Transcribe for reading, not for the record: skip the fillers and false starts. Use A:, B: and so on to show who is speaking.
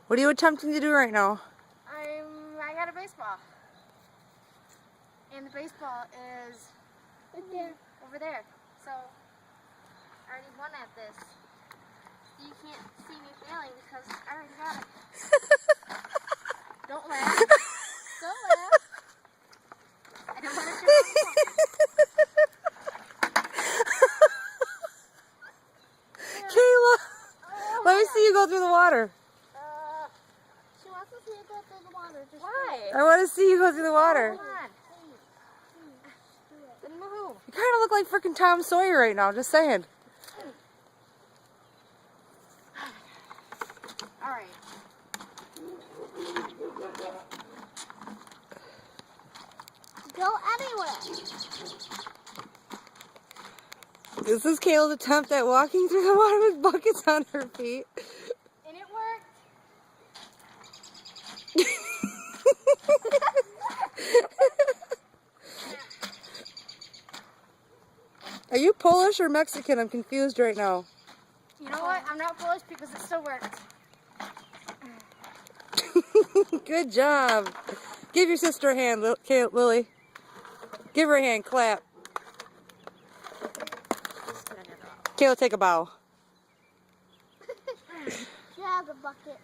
A: What are you attempting to do right now?
B: I got a baseball. And the baseball is over there. So I already won at this. You can't see me failing because I already got it. Don't laugh. Don't laugh. I don't want to show
A: Kayla, let me see you go through the water.
B: She wants to see you go through the water. Why?
A: I want to see you go through the water.
B: Come on. Then move.
A: You kind of look like freaking Tom Sawyer right now, just saying.
B: All right. Go anywhere.
A: This is Kayla's attempt at walking through the water with buckets on her feet.
B: And it worked.
A: Are you Polish or Mexican? I'm confused right now.
B: You know what? I'm not Polish because it still worked.
A: Good job. Give your sister a hand, Lily. Give her a hand. Clap. Kayla, take a bow.
B: Yeah, the bucket.